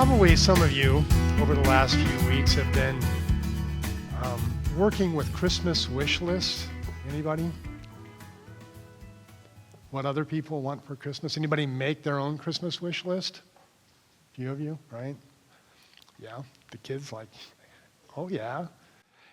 Probably some of you over the last few weeks have been working with Christmas wish lists. Anybody? What other people want for Christmas? Anybody make their own Christmas wish list? A few of you, right? Yeah, the kids like, oh yeah.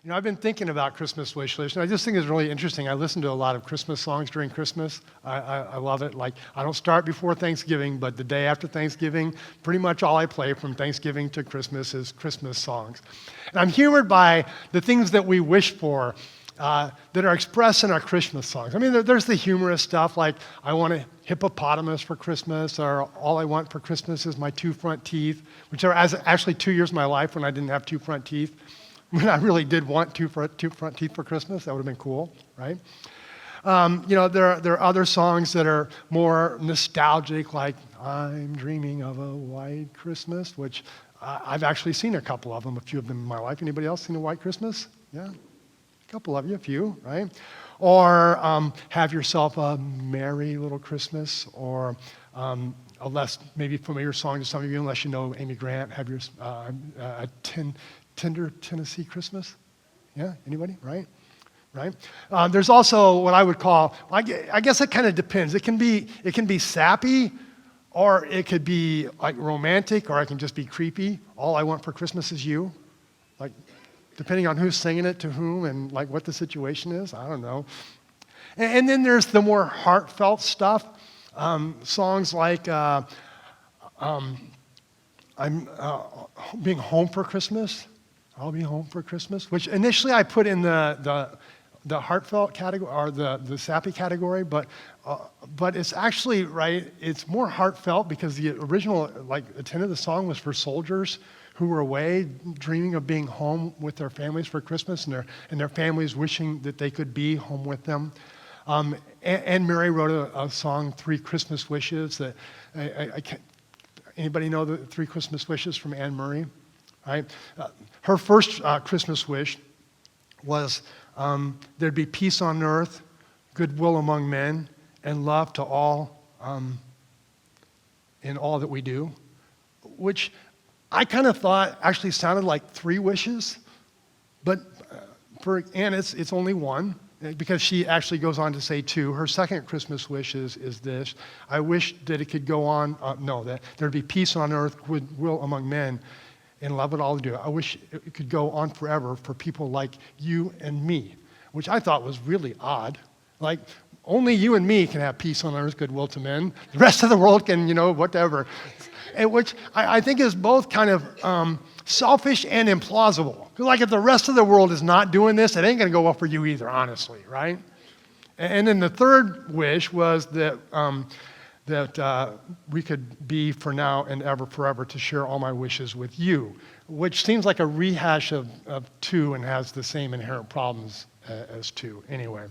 You know, I've been thinking about Christmas wish lists, and I just think it's really interesting. I listen to a lot of Christmas songs during Christmas. I love it. Like, I don't start before Thanksgiving, but the day after Thanksgiving, pretty much all I play from Thanksgiving to Christmas is Christmas songs. And I'm humored by the things that we wish for that are expressed in our Christmas songs. I mean, there's the humorous stuff like, I want a hippopotamus for Christmas, or all I want for Christmas is my 2 front teeth, which are actually 2 years of my life when I didn't have 2 front teeth. When I really did want two front teeth for Christmas, that would have been cool, right? You know, there are other songs that are more nostalgic, like I'm dreaming of a white Christmas, which I've actually seen a couple of them, a few of them in my life. Anybody else seen a white Christmas? Yeah, a couple of you, a few, right? Or have yourself a merry little Christmas, or a less maybe familiar song to some of you, unless you know Amy Grant, have your Tender Tennessee Christmas? Yeah, anybody? Right? There's also what I would call, I guess it kind of depends. It can be sappy, or it could be like romantic, or it can just be creepy. All I want for Christmas is you. Like, depending on who's singing it to whom and like what the situation is, I don't know. And then there's the more heartfelt stuff. Songs like I'm being home for Christmas. I'll be home for Christmas, which initially I put in the heartfelt category, or the sappy category, but it's actually, right, it's more heartfelt because the original, like, intent of the song was for soldiers who were away dreaming of being home with their families for Christmas, and their families wishing that they could be home with them. Anne Murray wrote a song, 3 Christmas Wishes, that I can't, anybody know the 3 Christmas Wishes from Anne Murray? Right? Her first Christmas wish was there'd be peace on earth, goodwill among men, and love to all in all that we do, which I kind of thought actually sounded like 3 wishes, but for Anne, it's only 1, because she actually goes on to say 2. Her second Christmas wish is this: I wish that it could go on, that there'd be peace on earth, goodwill among men, and love it all to do. I wish it could go on forever for people like you and me, which I thought was really odd. Like, only you and me can have peace on earth, goodwill to men. The rest of the world can, whatever. And which I think is both kind of selfish and implausible. Because, like, if the rest of the world is not doing this, it ain't going to go well for you either, honestly, right? And then the third wish was that we could be for now and ever forever to share all my wishes with you, which seems like a rehash of 2 and has the same inherent problems as 2 anyway.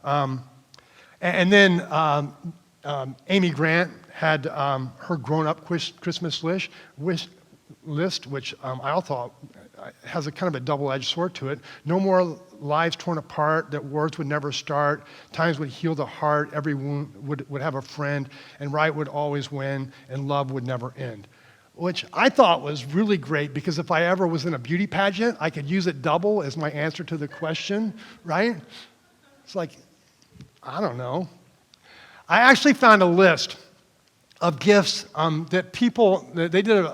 And then Amy Grant had her grown-up Christmas wish list, which I also thought has a kind of a double-edged sword to it. No more lives torn apart, that wars would never start, times would heal the heart, every wound would have a friend, and right would always win, and love would never end. Which I thought was really great, because if I ever was in a beauty pageant, I could use it double as my answer to the question, right? It's like, I don't know. I actually found a list of gifts that people, they did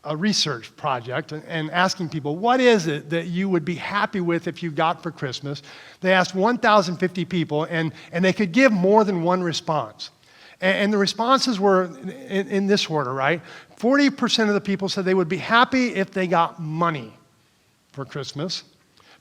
a research project and asking people, what is it that you would be happy with if you got for Christmas? They asked 1,050 people, and they could give more than one response. And the responses were in this order, right? 40% of the people said they would be happy if they got money for Christmas.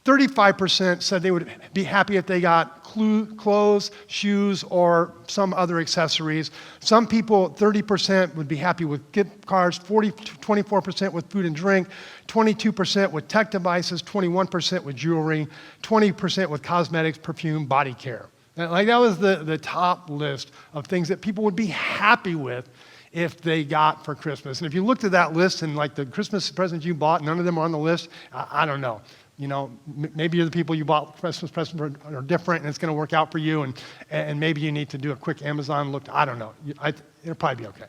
35% said they would be happy if they got clothes, shoes, or some other accessories. Some people, 30%, would be happy with gift cards, 24% with food and drink, 22% with tech devices, 21% with jewelry, 20% with cosmetics, perfume, body care. Like, that was the top list of things that people would be happy with if they got for Christmas. And if you looked at that list and like the Christmas presents you bought, none of them are on the list, I don't know. You know, maybe the people you bought Christmas presents are different and it's going to work out for you, and maybe you need to do a quick Amazon look. I don't know. It'll probably be okay.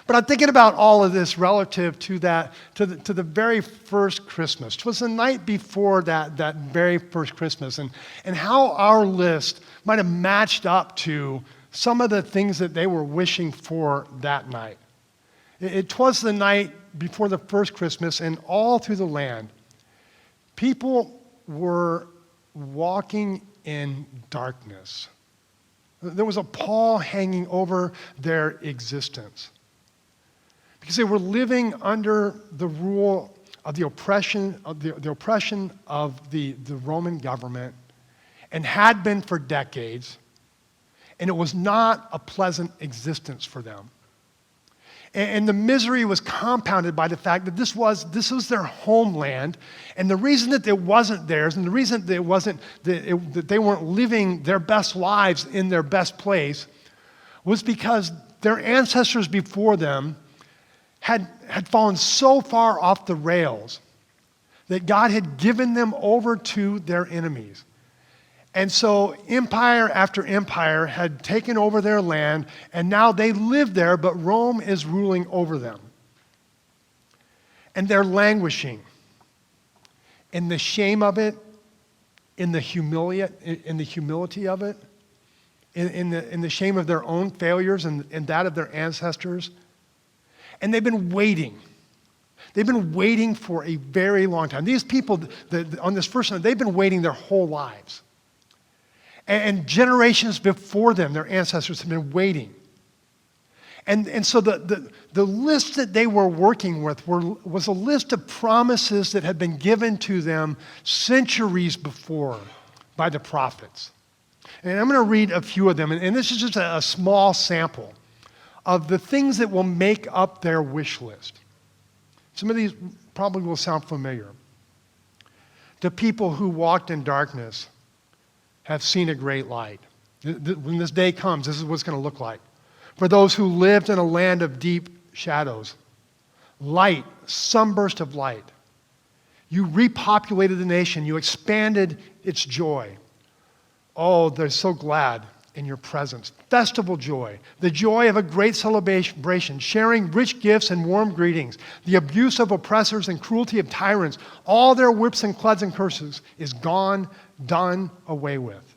But I'm thinking about all of this relative to the very first Christmas. It was the night before that very first Christmas, and how our list might have matched up to some of the things that they were wishing for that night. It was the night before the first Christmas, and all through the land, people were walking in darkness. There was a pall hanging over their existence, because they were living under the rule of the oppression of the Roman government, and had been for decades, and it was not a pleasant existence for them. And the misery was compounded by the fact that this was their homeland, and the reason that it wasn't theirs, and the reason that they weren't living their best lives in their best place, was because their ancestors before them had fallen so far off the rails that God had given them over to their enemies. And so empire after empire had taken over their land, and now they live there, but Rome is ruling over them. And they're languishing in the shame of it, in the humility of it, in the shame of their own failures and that of their ancestors. And they've been waiting. They've been waiting for a very long time. These people on this first night, they've been waiting their whole lives. And generations before them, their ancestors have been waiting. And so the list that they were working with was a list of promises that had been given to them centuries before by the prophets. And I'm going to read a few of them. And this is just a small sample of the things that will make up their wish list. Some of these probably will sound familiar. The people who walked in darkness have seen a great light. When this day comes, this is what it's going to look like. For those who lived in a land of deep shadows, light, sunburst of light. You repopulated the nation. You expanded its joy. Oh, they're so glad in your presence. Festival joy, the joy of a great celebration, sharing rich gifts and warm greetings. The abuse of oppressors and cruelty of tyrants, all their whips and clubs and curses is gone, done away with.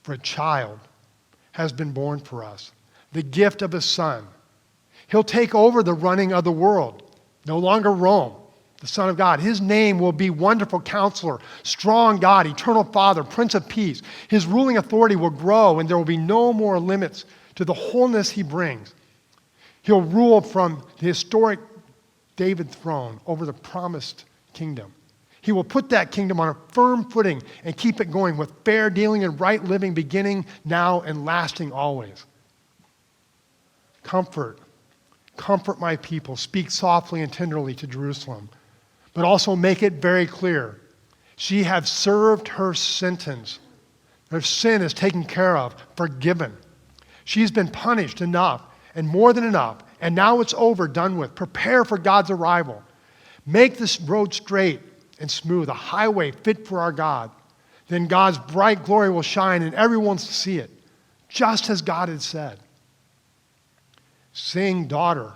For a child has been born for us, the gift of a son. He'll take over the running of the world, no longer Rome. The Son of God. His name will be Wonderful Counselor, Strong God, Eternal Father, Prince of Peace. His ruling authority will grow, and there will be no more limits to the wholeness he brings. He'll rule from the historic David throne over the promised kingdom. He will put that kingdom on a firm footing and keep it going with fair dealing and right living, beginning now and lasting always. Comfort my people. Speak softly and tenderly to Jerusalem. But also make it very clear. She has served her sentence. Her sin is taken care of, forgiven. She's been punished enough and more than enough. And now it's over, done with. Prepare for God's arrival. Make this road straight and smooth, a highway fit for our God. Then God's bright glory will shine and everyone will see it, just as God had said. Sing, daughter.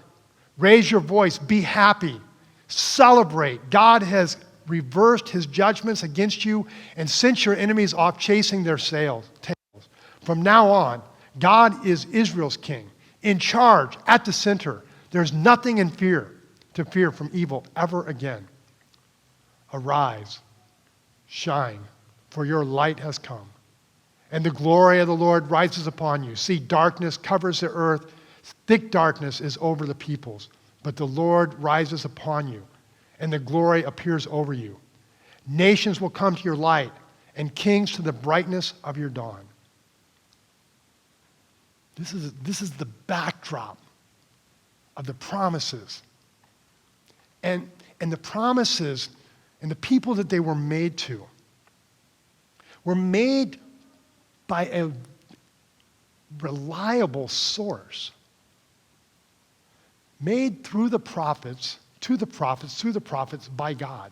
Raise your voice. Be happy. Celebrate. God has reversed his judgments against you and sent your enemies off chasing their tails. From now on, God is Israel's king, in charge, at the center. There's nothing to fear from evil ever again. Arise, shine, for your light has come, and the glory of the Lord rises upon you. See, darkness covers the earth, thick darkness is over the peoples. But the Lord rises upon you, and the glory appears over you. Nations will come to your light, and kings to the brightness of your dawn. This is the backdrop of the promises. And the promises and the people that they were made to were made by a reliable source. Made through the prophets, to the prophets, through the prophets, by God.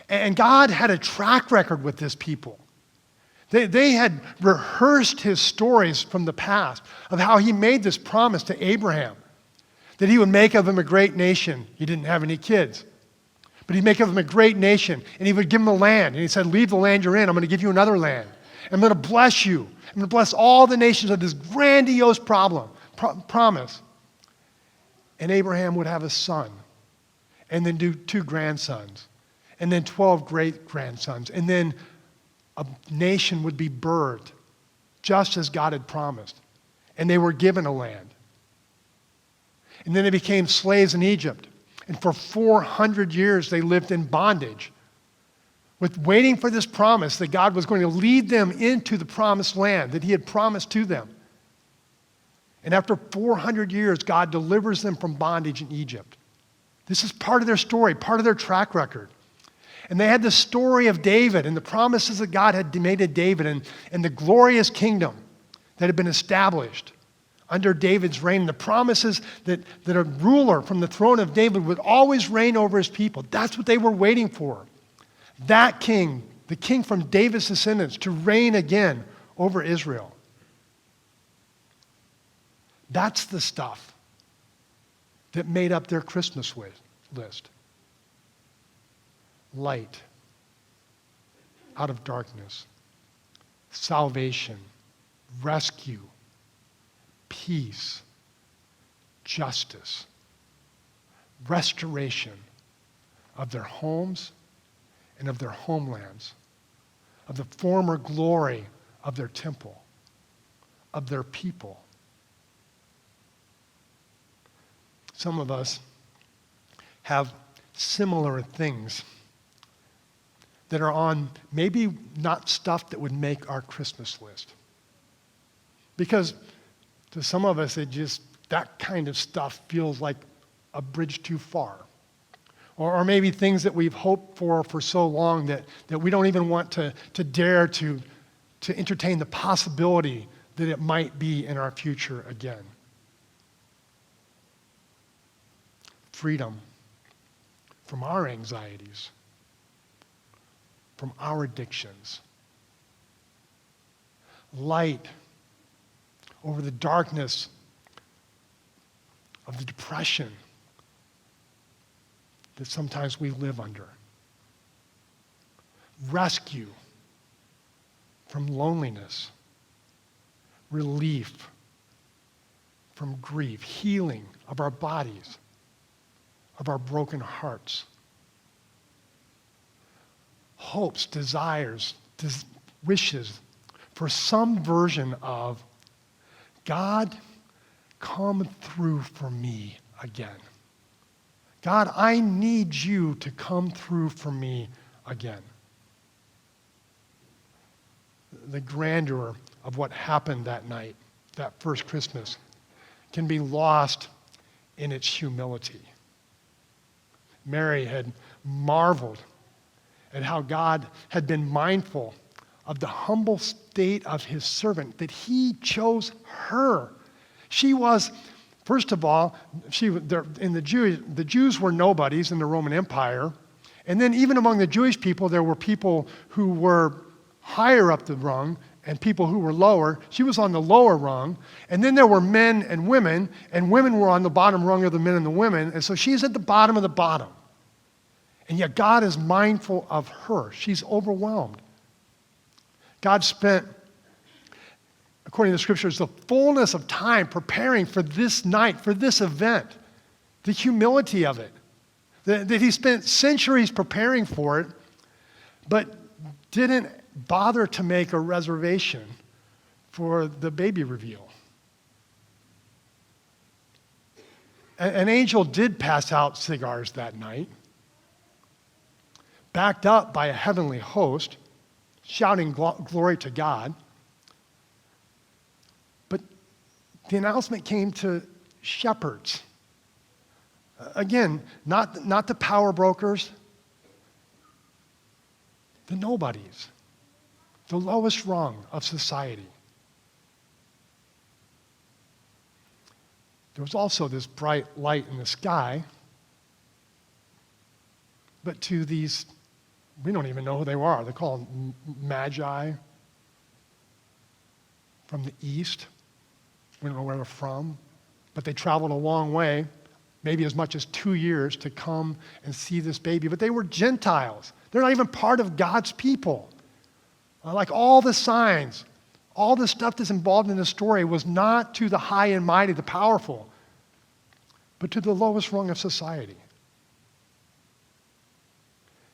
And God had a track record with this people. They had rehearsed his stories from the past of how he made this promise to Abraham, that he would make of him a great nation. He didn't have any kids. But he'd make of him a great nation, and he would give him a land. And he said, leave the land you're in. I'm going to give you another land. I'm going to bless you. I'm going to bless all the nations of this grandiose promise. And Abraham would have a son, and then do 2 grandsons, and then 12 great-grandsons. And then a nation would be birthed, just as God had promised. And they were given a land. And then they became slaves in Egypt. And for 400 years, they lived in bondage, waiting for this promise that God was going to lead them into the promised land that he had promised to them. And after 400 years, God delivers them from bondage in Egypt. This is part of their story, part of their track record. And they had the story of David and the promises that God had made to David and the glorious kingdom that had been established under David's reign, the promises that a ruler from the throne of David would always reign over his people. That's what they were waiting for. That king, the king from David's descendants, to reign again over Israel. That's the stuff that made up their Christmas list. Light out of darkness, salvation, rescue, peace, justice, restoration of their homes and of their homelands, of the former glory of their temple, of their people. Some of us have similar things that are on maybe not stuff that would make our Christmas list. Because to some of us, that kind of stuff feels like a bridge too far. Or maybe things that we've hoped for so long that we don't even want to dare to entertain the possibility that it might be in our future again. Freedom from our anxieties, from our addictions. Light over the darkness of the depression that sometimes we live under. Rescue from loneliness. Relief from grief. Healing of our bodies, of our broken hearts. Hopes, desires, wishes for some version of God, come through for me again. God, I need you to come through for me again. The grandeur of what happened that night, that first Christmas, can be lost in its humility. Mary had marveled at how God had been mindful of the humble state of his servant, that he chose her. She was, first of all, the Jews were nobodies in the Roman Empire. And then even among the Jewish people, there were people who were higher up the rung and people who were lower. She was on the lower rung. And then there were men and women were on the bottom rung of the men and the women. And so she's at the bottom of the bottom. And yet God is mindful of her. She's overwhelmed. God spent, according to the scriptures, the fullness of time preparing for this night, for this event. The humility of it. That he spent centuries preparing for it, but didn't bother to make a reservation for the baby reveal. An angel did pass out cigars that night, backed up by a heavenly host, shouting glory to God. But the announcement came to shepherds. Again, not the power brokers, the nobodies, the lowest rung of society. There was also this bright light in the sky, but to these, we don't even know who they are. They're called magi, from the east. We don't know where they're from, but they traveled a long way, maybe as much as 2 years, to come and see this baby. But they were Gentiles. They're not even part of God's people. Like all the signs, all the stuff that's involved in the story was not to the high and mighty, the powerful, but to the lowest rung of society.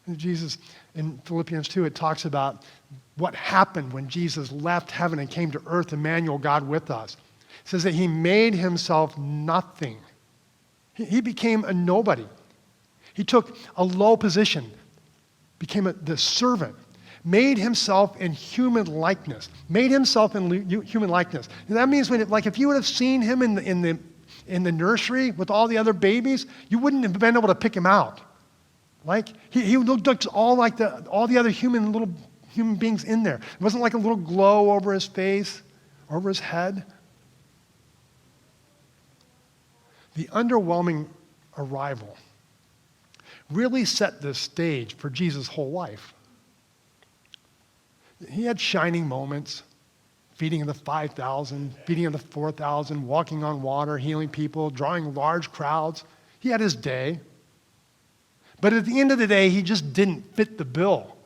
And Jesus, in Philippians 2, it talks about what happened when Jesus left heaven and came to earth, Emmanuel, God with us. It says that he made himself nothing. He became a nobody. He took a low position, became the servant, made himself in human likeness. Made himself in human likeness. And that means if you would have seen him in the nursery with all the other babies, you wouldn't have been able to pick him out. Like he looked all like all the other little human beings in there. It wasn't like a little glow over his face, over his head. The underwhelming arrival really set the stage for Jesus' whole life. He had shining moments, feeding the 5,000, feeding the 4,000, walking on water, healing people, drawing large crowds. He had his day. But at the end of the day, he just didn't fit the bill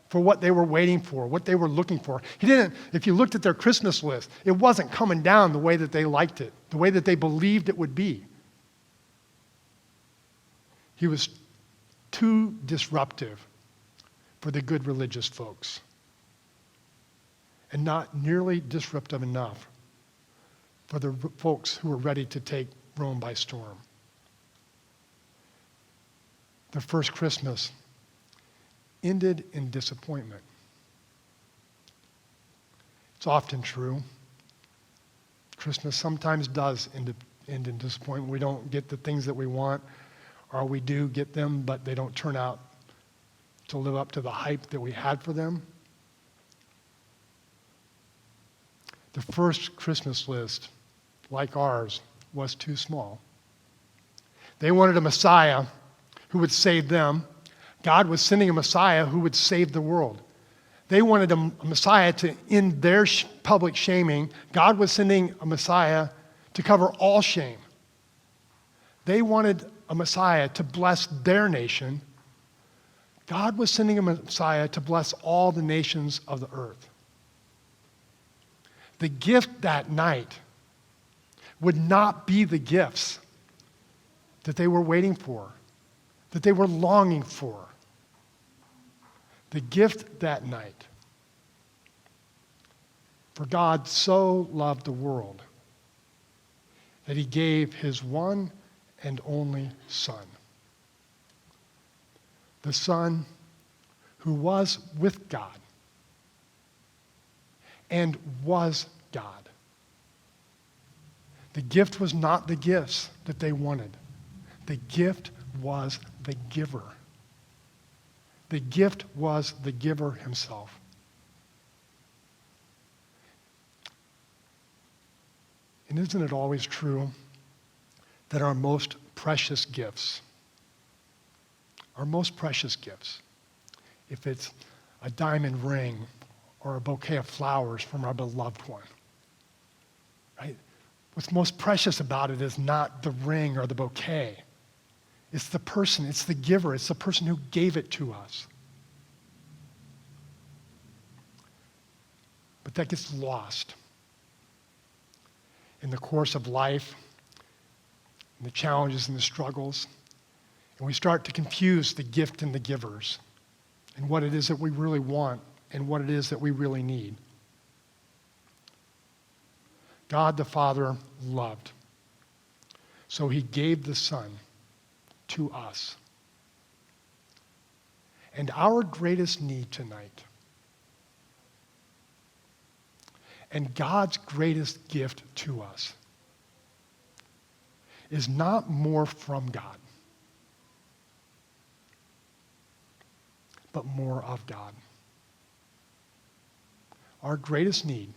for what they were waiting for, what they were looking for. He didn't, if you looked at their Christmas list, it wasn't coming down the way that they liked it, the way that they believed it would be. He was too disruptive for the good religious folks, and not nearly disruptive enough for the folks who were ready to take Rome by storm. The first Christmas ended in disappointment. It's often true. Christmas sometimes does end in disappointment. We don't get the things that we want, or we do get them, but they don't turn out to live up to the hype that we had for them. The first Christmas list, like ours, was too small. They wanted a Messiah who would save them. God was sending a Messiah who would save the world. They wanted a Messiah to end their public shaming. God was sending a Messiah to cover all shame. They wanted a Messiah to bless their nation. God was sending a Messiah to bless all the nations of the earth. The gift that night would not be the gifts that they were waiting for, that they were longing for. The gift that night, for God so loved the world that he gave his one and only Son. The Son who was with God and was God. The gift was not the gifts that they wanted. The gift was the giver. The gift was the giver himself. And isn't it always true that our most precious gifts, if it's a diamond ring or a bouquet of flowers from our beloved one, right? What's most precious about it is not the ring or the bouquet. It's the person, it's the giver, it's the person who gave it to us. But that gets lost in the course of life, in the challenges and the struggles, and we start to confuse the gift and the givers, and what it is that we really want and what it is that we really need. God the Father loved, so he gave the Son to us. And our greatest need tonight, and God's greatest gift to us, is not more from God, but more of God. Our greatest need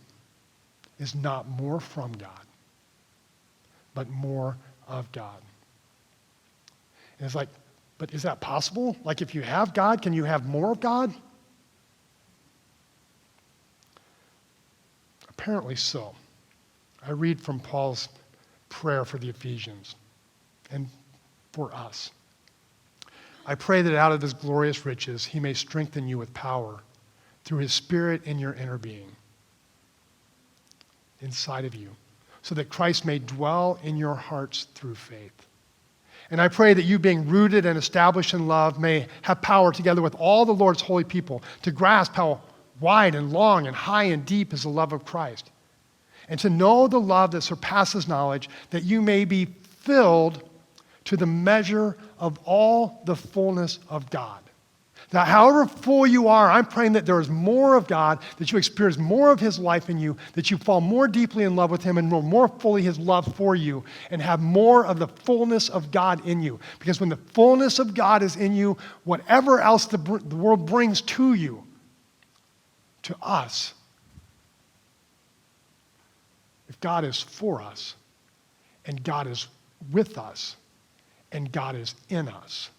is not more from God, but more of God. And it's like, but is that possible? Like if you have God, can you have more of God? apparently so. I read from Paul's prayer for the Ephesians and for us. I pray that out of his glorious riches he may strengthen you with power through his Spirit in your inner being, inside of you, so that Christ may dwell in your hearts through faith. And I pray that you, being rooted and established in love, may have power together with all the Lord's holy people to grasp how wide and long and high and deep is the love of Christ, and to know the love that surpasses knowledge, that you may be filled to the measure of all the fullness of God. That however full you are, I'm praying that there is more of God, that you experience more of his life in you, that you fall more deeply in love with him and know more fully his love for you, and have more of the fullness of God in you. Because when the fullness of God is in you, whatever else the world brings to you, to us, if God is for us, and God is with us, and God is in us,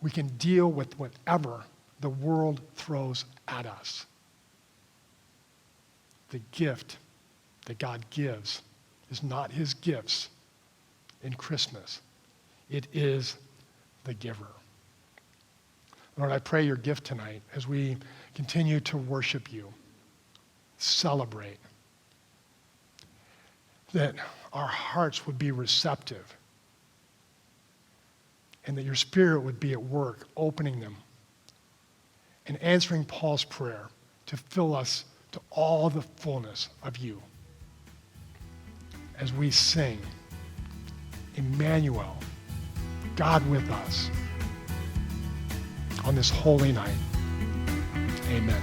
we can deal with whatever the world throws at us. The gift that God gives is not his gifts in Christmas. It is the giver. Lord, I pray your gift tonight as we continue to worship you, celebrate, that our hearts would be receptive, and that your Spirit would be at work, opening them and answering Paul's prayer to fill us to all the fullness of you. As we sing, Emmanuel, God with us, on this holy night. Amen.